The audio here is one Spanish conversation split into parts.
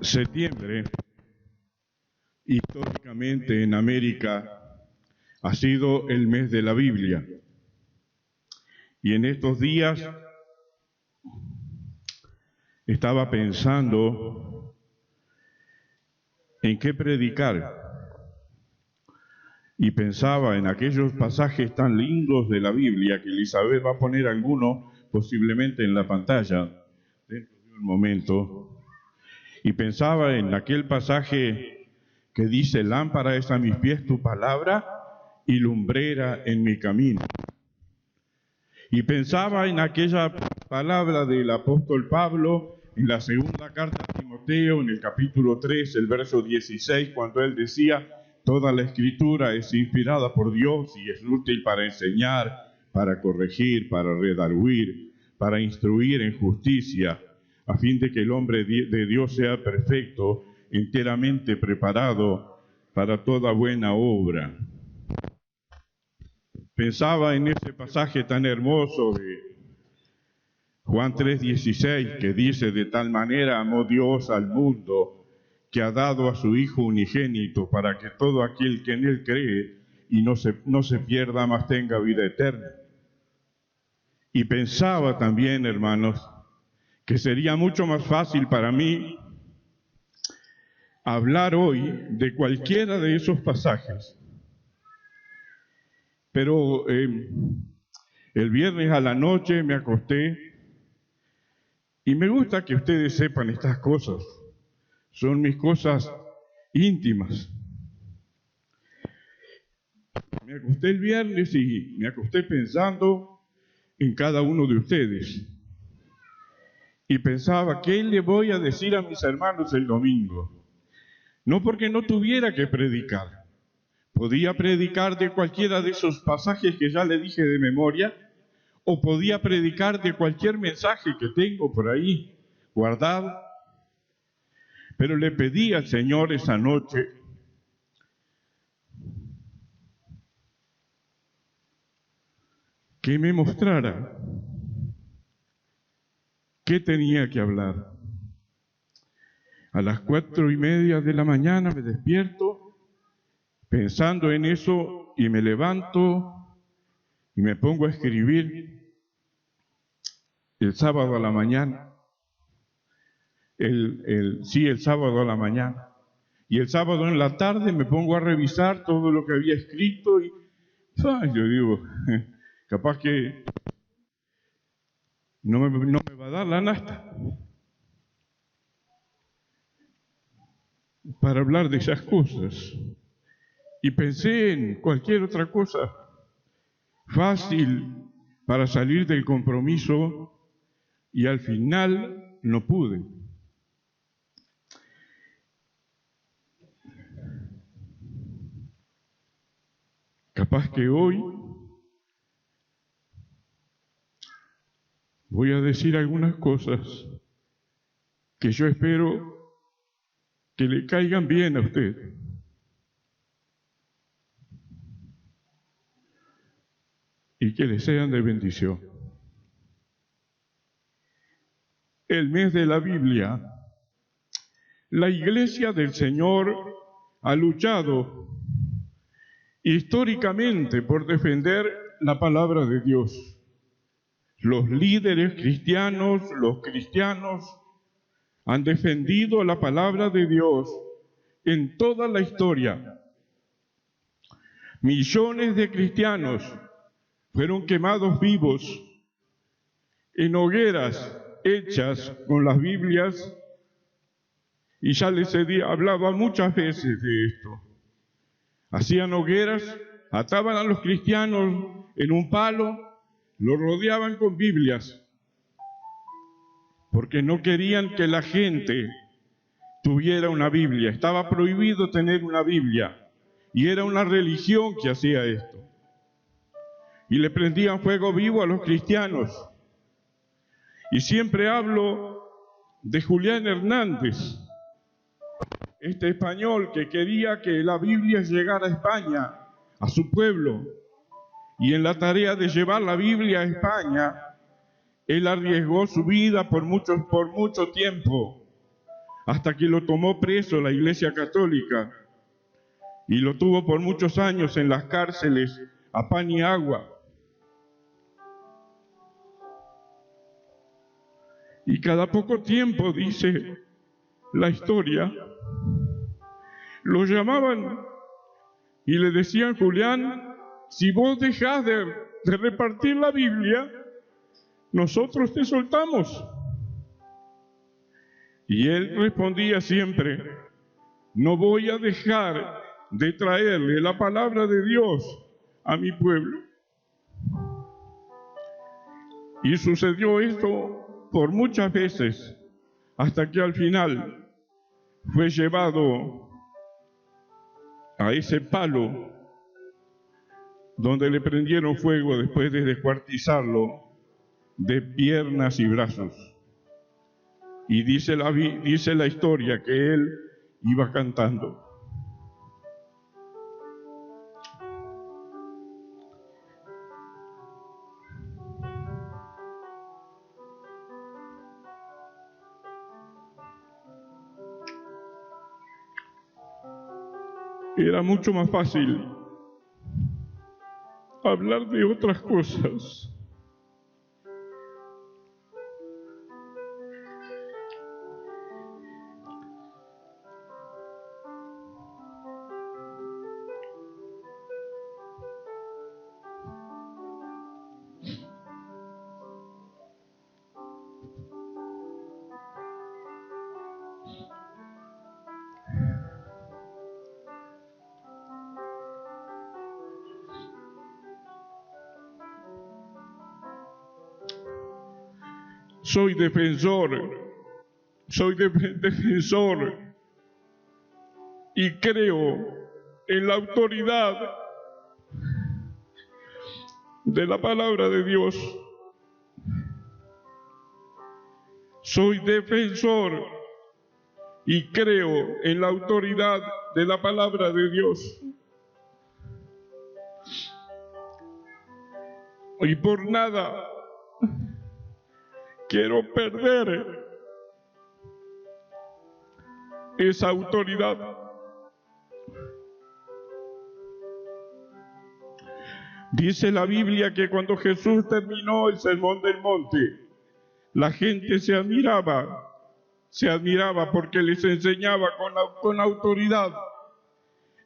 Septiembre, históricamente en América, ha sido el mes de la Biblia. Y en estos días estaba pensando en qué predicar. Y pensaba en aquellos pasajes tan lindos de la Biblia, que Elizabeth va a poner alguno posiblemente en la pantalla dentro de un momento. Y pensaba en aquel pasaje que dice: lámpara es a mis pies tu palabra y lumbrera en mi camino. Y pensaba en aquella palabra del apóstol Pablo en la segunda carta a Timoteo, en el capítulo 3, el verso 16, cuando él decía: toda la escritura es inspirada por Dios y es útil para enseñar, para corregir, para redarguir, para instruir en justicia, a fin de que el hombre de Dios sea perfecto, enteramente preparado para toda buena obra. Pensaba en ese pasaje tan hermoso de Juan 3:16, que dice: de tal manera amó Dios al mundo, que ha dado a su Hijo unigénito, para que todo aquel que en Él cree y no se pierda, mas tenga vida eterna. Y pensaba también, hermanos, que sería mucho más fácil para mí hablar hoy de cualquiera de esos pasajes. Pero el viernes a la noche me acosté, y me gusta que ustedes sepan estas cosas. Son mis cosas íntimas. Me acosté el viernes y me acosté pensando en cada uno de ustedes. Y pensaba: ¿qué le voy a decir a mis hermanos el domingo? No porque no tuviera que predicar. Podía predicar de cualquiera de esos pasajes que ya le dije de memoria, o podía predicar de cualquier mensaje que tengo por ahí guardado. Pero le pedí al Señor esa noche que me mostrara qué tenía que hablar. A las 4:30 de la mañana me despierto pensando en eso, y me levanto y me pongo a escribir el sábado a la mañana. El sábado a la mañana. Y el sábado en la tarde me pongo a revisar todo lo que había escrito y yo digo, capaz que no me va a dar la nafta para hablar de esas cosas. Y pensé en cualquier otra cosa fácil para salir del compromiso, y al final no pude. Capaz que hoy voy a decir algunas cosas que yo espero que le caigan bien a usted. Y que le sean de bendición. El mes de la Biblia. La Iglesia del Señor ha luchado históricamente por defender la palabra de Dios. Los líderes cristianos, los cristianos, han defendido la palabra de Dios en toda la historia. Millones de cristianos fueron quemados vivos en hogueras hechas con las Biblias, y ya les hablaba muchas veces de esto. Hacían hogueras, ataban a los cristianos en un palo, los rodeaban con Biblias, porque no querían que la gente tuviera una Biblia. Estaba prohibido tener una Biblia, y era una religión que hacía esto. Y le prendían fuego vivo a los cristianos. Y siempre hablo de Julián Hernández, este español que quería que la Biblia llegara a España, a su pueblo. Y en la tarea de llevar la Biblia a España, él arriesgó su vida por mucho tiempo, hasta que lo tomó preso la Iglesia Católica y lo tuvo por muchos años en las cárceles a pan y agua. Y cada poco tiempo, dice la historia, lo llamaban y le decían: Julián, si vos dejás de repartir la Biblia, nosotros te soltamos. Y él respondía siempre: no voy a dejar de traerle la palabra de Dios a mi pueblo. Y sucedió esto por muchas veces, hasta que al final fue llevado a ese palo donde le prendieron fuego después de descuartizarlo de piernas y brazos. Y dice la historia que él iba cantando. Era mucho más fácil hablar de otras cosas. Soy defensor y creo en la autoridad de la palabra de Dios. Soy defensor y creo en la autoridad de la palabra de Dios. Y por nada quiero perder esa autoridad. Dice la Biblia que cuando Jesús terminó el Sermón del Monte, la gente se admiraba porque les enseñaba con autoridad,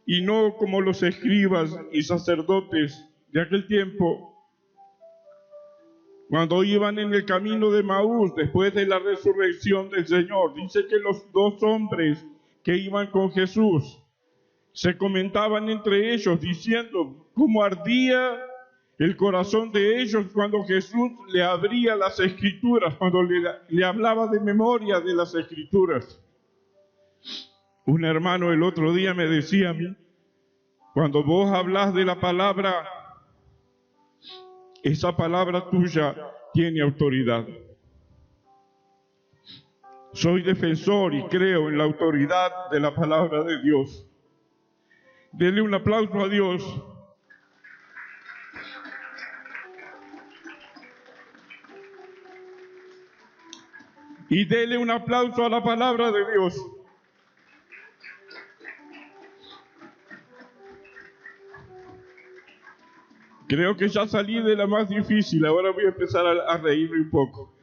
y no como los escribas y sacerdotes de aquel tiempo. Cuando iban en el camino de Maús, después de la resurrección del Señor, dice que los dos hombres que iban con Jesús se comentaban entre ellos, diciendo cómo ardía el corazón de ellos cuando Jesús le abría las Escrituras, cuando le hablaba de memoria de las Escrituras. Un hermano el otro día me decía a mí: cuando vos hablas de la palabra, esa palabra tuya tiene autoridad. Soy defensor y creo en la autoridad de la palabra de Dios. Denle un aplauso a Dios. Y denle un aplauso a la palabra de Dios. Creo que ya salí de la más difícil, ahora voy a empezar a reírme un poco.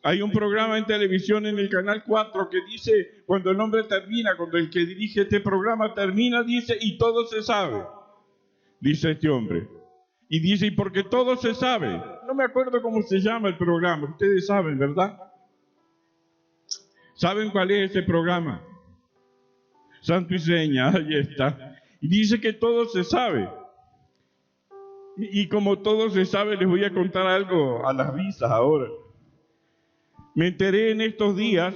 Hay un programa en televisión en el Canal 4 que dice, cuando el hombre termina, cuando el que dirige este programa termina, dice: y todo se sabe, dice este hombre. Y dice: y porque todo se sabe. No me acuerdo cómo se llama el programa, ustedes saben, ¿verdad? ¿Saben cuál es ese programa? Santo y Seña, ahí está. Y dice que todo se sabe. Y como todo se sabe, les voy a contar algo a las risas ahora. Me enteré en estos días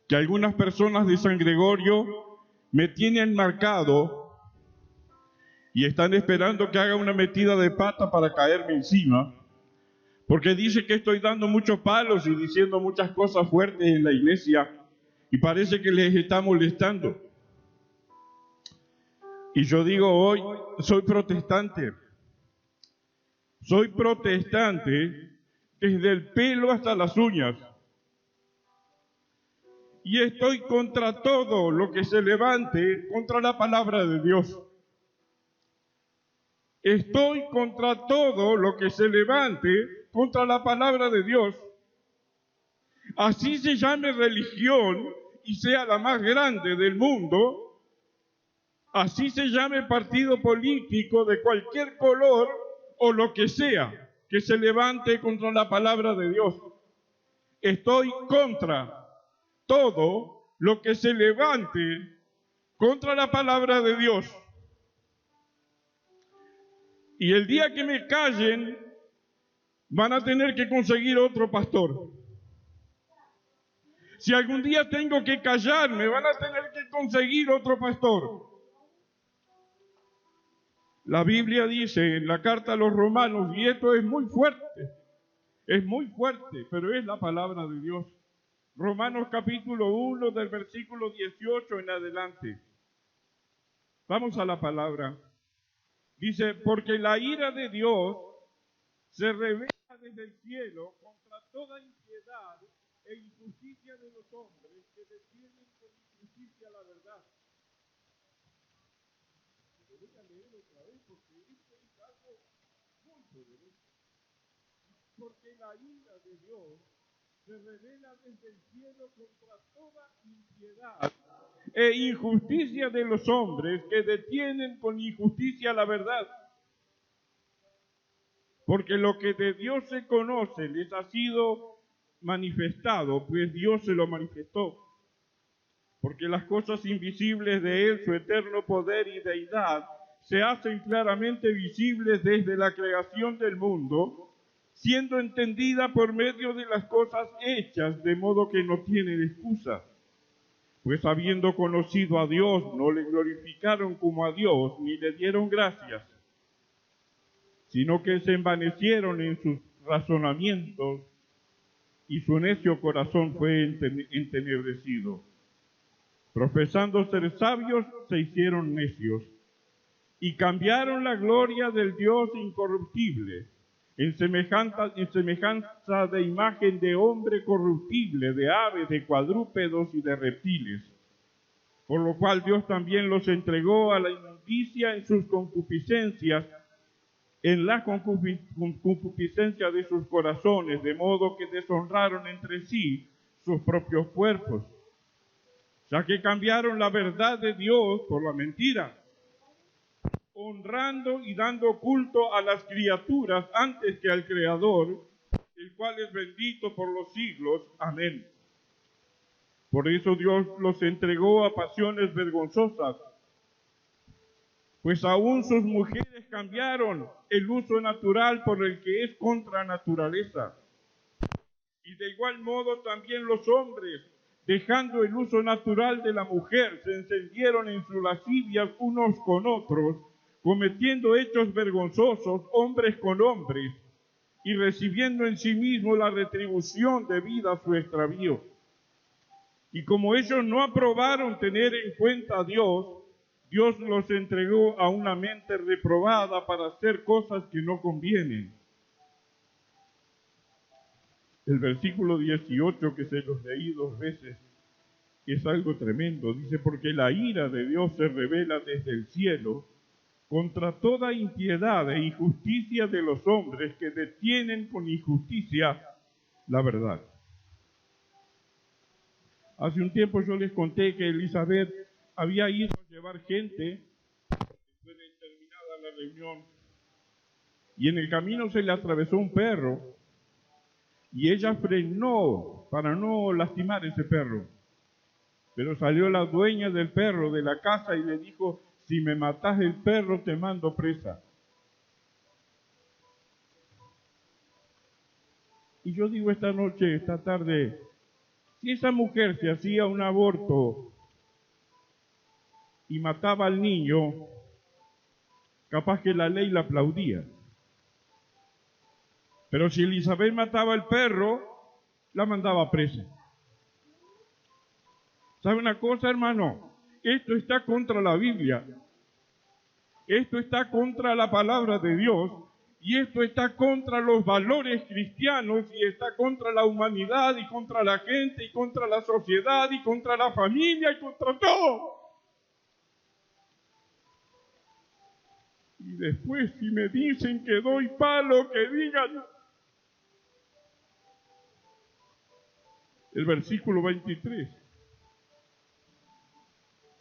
que algunas personas de San Gregorio me tienen marcado y están esperando que haga una metida de pata para caerme encima, porque dice que estoy dando muchos palos y diciendo muchas cosas fuertes en la iglesia y parece que les está molestando. Y yo digo hoy, soy protestante desde el pelo hasta las uñas. y estoy contra todo lo que se levante contra la palabra de Dios. Estoy contra todo lo que se levante contra la palabra de Dios. Así se llame religión y sea la más grande del mundo, así se llame partido político de cualquier color o lo que sea que se levante contra la palabra de Dios. Estoy contra todo lo que se levante contra la palabra de Dios. Y el día que me callen, van a tener que conseguir otro pastor. Si algún día tengo que callarme, van a tener que conseguir otro pastor. La Biblia dice en la carta a los Romanos, y esto es muy fuerte, pero es la palabra de Dios. Romanos capítulo 1 del versículo 18 en adelante. Vamos a la palabra. Dice, porque la ira de Dios se revela desde el cielo contra toda impiedad e injusticia de los hombres que detienen con injusticia la verdad. Voy a leer otra vez porque esto es algo muy poderoso. Porque la ira de Dios se revela desde el cielo contra toda impiedad e injusticia de los hombres que detienen con injusticia la verdad. Porque lo que de Dios se conoce les ha sido manifestado, pues Dios se lo manifestó. Porque las cosas invisibles de Él, su eterno poder y deidad, se hacen claramente visibles desde la creación del mundo, siendo entendida por medio de las cosas hechas, de modo que no tienen excusa. Pues habiendo conocido a Dios, no le glorificaron como a Dios, ni le dieron gracias, sino que se envanecieron en sus razonamientos, y su necio corazón fue entenebrecido. Profesando ser sabios, se hicieron necios, y cambiaron la gloria del Dios incorruptible, en semejanza de imagen de hombre corruptible, de aves, de cuadrúpedos y de reptiles. Por lo cual Dios también los entregó a la inmundicia en sus concupiscencias, en la concupiscencia de sus corazones, de modo que deshonraron entre sí sus propios cuerpos, ya que cambiaron la verdad de Dios por la mentira, honrando y dando culto a las criaturas antes que al Creador, el cual es bendito por los siglos. Amén. Por eso Dios los entregó a pasiones vergonzosas, pues aún sus mujeres cambiaron el uso natural por el que es contra naturaleza. Y de igual modo también los hombres, dejando el uso natural de la mujer, se encendieron en sus lascivias unos con otros, cometiendo hechos vergonzosos hombres con hombres, y recibiendo en sí mismos la retribución debida a su extravío. Y como ellos no aprobaron tener en cuenta a Dios, Dios los entregó a una mente reprobada para hacer cosas que no convienen. El versículo 18, que se los leí 2 veces, es algo tremendo. Dice, porque la ira de Dios se revela desde el cielo contra toda impiedad e injusticia de los hombres que detienen con injusticia la verdad. Hace un tiempo yo les conté que Elizabeth había ido a llevar gente después de terminada la reunión, y en el camino se le atravesó un perro, y ella frenó para no lastimar ese perro. Pero salió la dueña del perro de la casa y le dijo, si me matas el perro te mando presa. Y yo digo esta noche, esta tarde, si esa mujer se hacía un aborto y mataba al niño, capaz que la ley la aplaudía. Pero si Elizabeth mataba al perro, la mandaba presa. ¿Sabe una cosa, hermano? Esto está contra la Biblia. Esto está contra la palabra de Dios. Y esto está contra los valores cristianos y está contra la humanidad y contra la gente y contra la sociedad y contra la familia y contra todo. Y después, si me dicen que doy palo, que digan. El versículo 23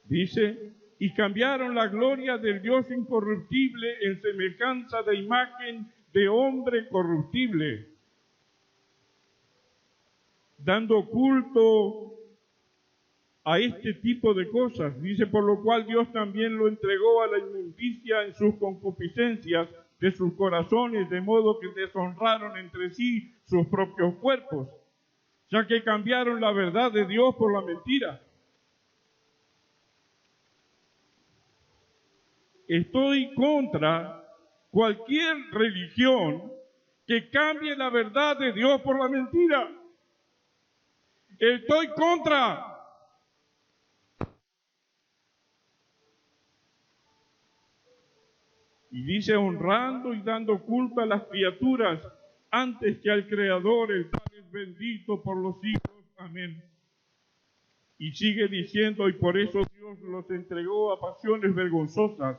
dice: y cambiaron la gloria del Dios incorruptible en semejanza de imagen de hombre corruptible, dando culto a este tipo de cosas. Dice: por lo cual Dios también lo entregó a la inmundicia en sus concupiscencias de sus corazones, de modo que deshonraron entre sí sus propios cuerpos, ya que cambiaron la verdad de Dios por la mentira. Estoy contra cualquier religión que cambie la verdad de Dios por la mentira. Estoy contra. Y dice: honrando y dando culto a las criaturas antes que al Creador, el cual es bendito por los siglos. Amén. Y sigue diciendo: y por eso Dios los entregó a pasiones vergonzosas,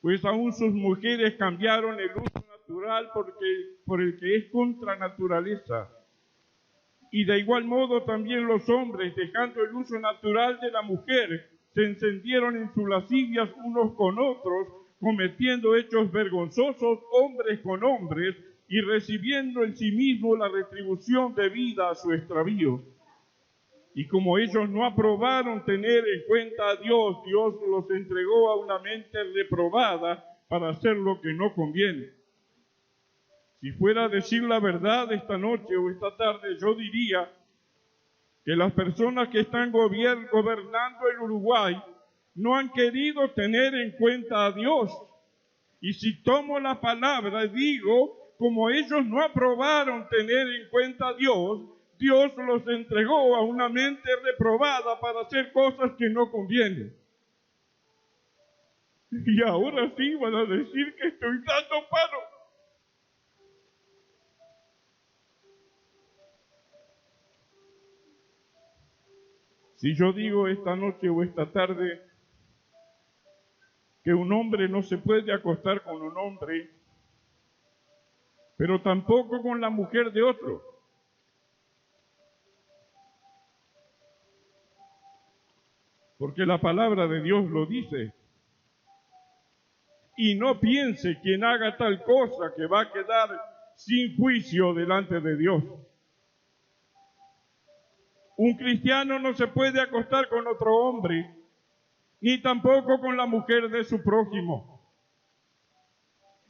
pues aún sus mujeres cambiaron el uso natural por el que es contra naturaleza. Y de igual modo también los hombres, dejando el uso natural de la mujer, se encendieron en sus lascivias unos con otros, cometiendo hechos vergonzosos hombres con hombres, y recibiendo en sí mismo la retribución debida a su extravío. Y como ellos no aprobaron tener en cuenta a Dios, Dios los entregó a una mente reprobada para hacer lo que no conviene. Si fuera a decir la verdad esta noche o esta tarde, yo diría que las personas que están gobernando el Uruguay no han querido tener en cuenta a Dios. Y si tomo la palabra, digo, como ellos no aprobaron tener en cuenta a Dios, Dios los entregó a una mente reprobada para hacer cosas que no convienen. Y ahora sí van a decir que estoy dando palo. Si yo digo esta noche o esta tarde que un hombre no se puede acostar con un hombre, pero tampoco con la mujer de otro, porque la palabra de Dios lo dice. Y no piense quien haga tal cosa que va a quedar sin juicio delante de Dios. Un cristiano no se puede acostar con otro hombre, ni tampoco con la mujer de su prójimo.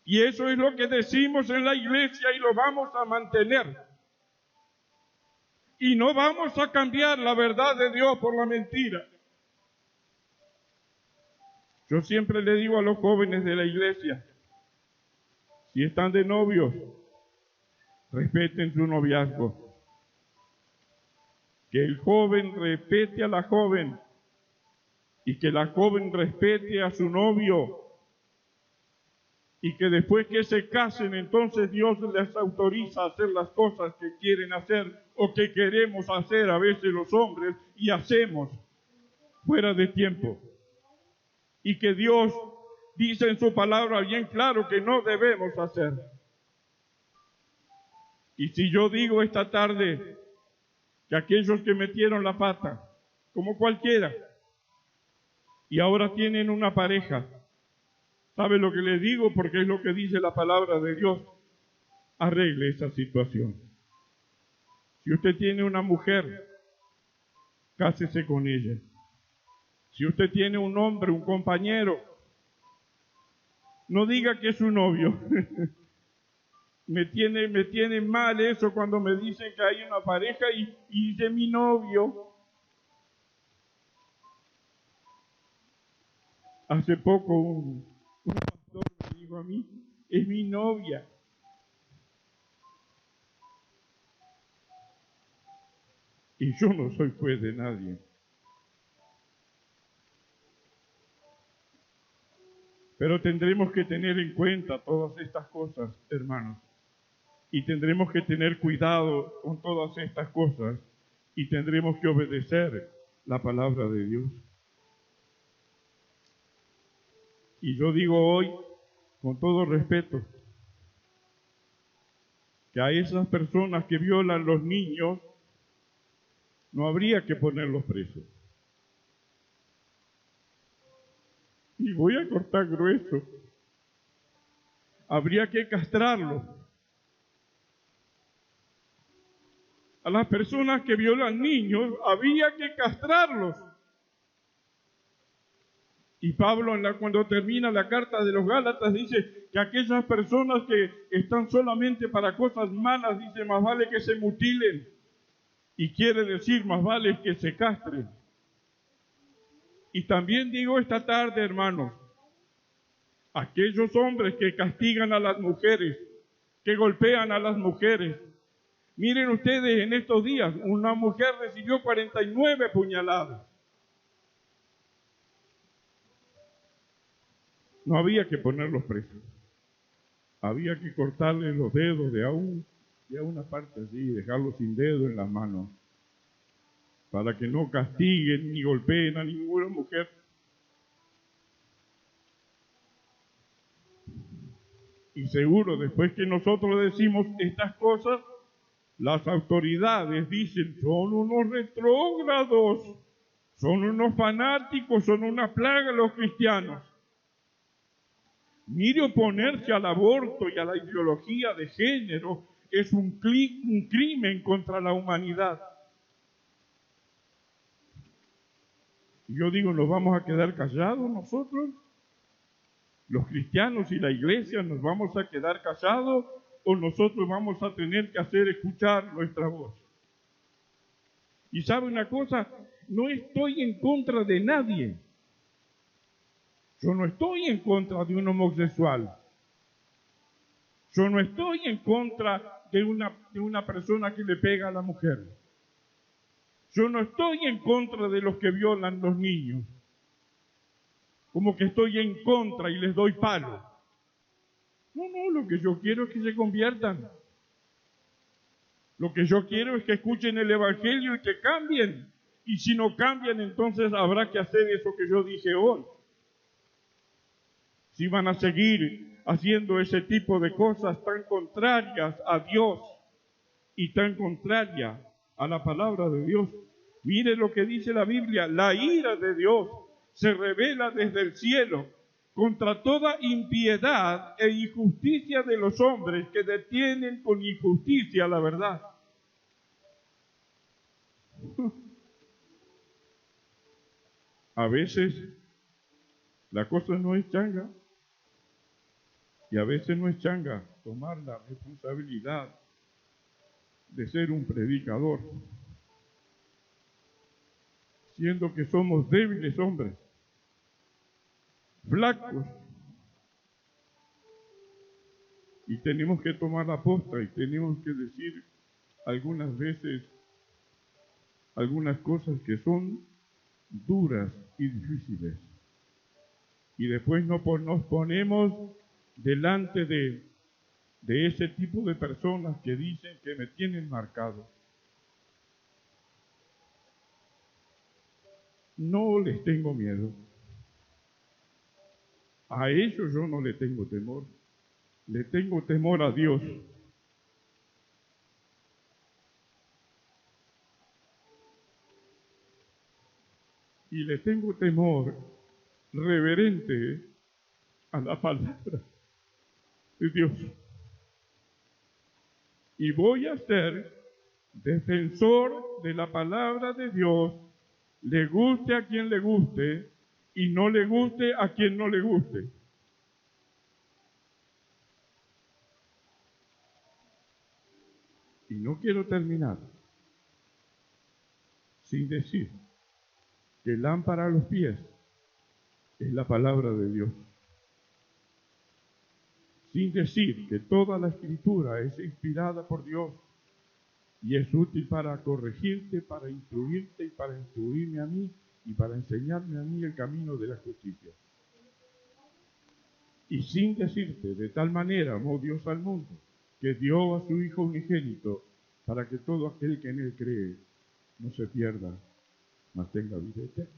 Y eso es lo que decimos en la iglesia y lo vamos a mantener. Y no vamos a cambiar la verdad de Dios por la mentira. Yo siempre le digo a los jóvenes de la iglesia, si están de novios, respeten su noviazgo. Que el joven respete a la joven y que la joven respete a su novio. Y que después que se casen, entonces Dios les autoriza a hacer las cosas que quieren hacer o que queremos hacer a veces los hombres y hacemos fuera de tiempo. Y que Dios dice en su palabra bien claro que no debemos hacer. Y si yo digo esta tarde que aquellos que metieron la pata, como cualquiera, y ahora tienen una pareja, ¿sabe lo que les digo? Porque es lo que dice la palabra de Dios. Arregle esa situación. Si usted tiene una mujer, cásese con ella. Si usted tiene un hombre, un compañero, no diga que es su novio. me tiene mal eso cuando me dicen que hay una pareja y dice mi novio. Hace poco un pastor me dijo a mí, es mi novia. Y yo no soy juez de nadie. Pero tendremos que tener en cuenta todas estas cosas, hermanos. Y tendremos que tener cuidado con todas estas cosas. Y tendremos que obedecer la palabra de Dios. Y yo digo hoy, con todo respeto, que a esas personas que violan los niños no habría que ponerlos presos. Y voy a cortar grueso. Habría que castrarlos. A las personas que violan niños había que castrarlos. Y Pablo, cuando termina la carta de los Gálatas, dice que aquellas personas que están solamente para cosas malas, dice, más vale que se mutilen. Y quiere decir, más vale que se castren. Y también digo esta tarde, hermanos, aquellos hombres que castigan a las mujeres, que golpean a las mujeres. Miren ustedes, en estos días, una mujer recibió 49 puñaladas. No había que ponerlos presos. Había que cortarles los dedos de una parte así, dejarlos sin dedo en las manos, para que no castiguen ni golpeen a ninguna mujer. Y seguro, después que nosotros decimos estas cosas, las autoridades dicen, son unos retrógrados, son unos fanáticos, son una plaga los cristianos. Mire, oponerse al aborto y a la ideología de género es un crimen contra la humanidad. Y yo digo, ¿nos vamos a quedar callados nosotros? ¿Los cristianos y la iglesia nos vamos a quedar callados o nosotros vamos a tener que hacer escuchar nuestra voz? Y ¿sabe una cosa? No estoy en contra de nadie. Yo no estoy en contra de un homosexual. Yo no estoy en contra de una persona que le pega a la mujer. Yo no estoy en contra de los que violan los niños. Como que estoy en contra y les doy palo. No, lo que yo quiero es que se conviertan. Lo que yo quiero es que escuchen el Evangelio y que cambien. Y si no cambian, entonces habrá que hacer eso que yo dije hoy. Si van a seguir haciendo ese tipo de cosas tan contrarias a Dios y tan contrarias a la palabra de Dios. Mire lo que dice la Biblia, la ira de Dios se revela desde el cielo contra toda impiedad e injusticia de los hombres que detienen con injusticia la verdad. A veces la cosa no es changa. Y a veces no es changa tomar la responsabilidad de ser un predicador, siendo que somos débiles hombres, flacos, y tenemos que tomar la posta y tenemos que decir algunas veces algunas cosas que son duras y difíciles. Y después nos ponemos delante de ese tipo de personas que dicen que me tienen marcado. No les tengo miedo. A ellos yo no le tengo temor. Le tengo temor a Dios. Y le tengo temor reverente a la palabra de Dios. Y voy a ser defensor de la palabra de Dios, le guste a quien le guste y no le guste a quien no le guste. Y no quiero terminar sin decir que lámpara a los pies es la palabra de Dios. Sin decir que toda la Escritura es inspirada por Dios y es útil para corregirte, para instruirte y para instruirme a mí y para enseñarme a mí el camino de la justicia. Y sin decirte, de tal manera amó Dios al mundo, que dio a su Hijo unigénito, para que todo aquel que en él cree no se pierda, mas tenga vida eterna.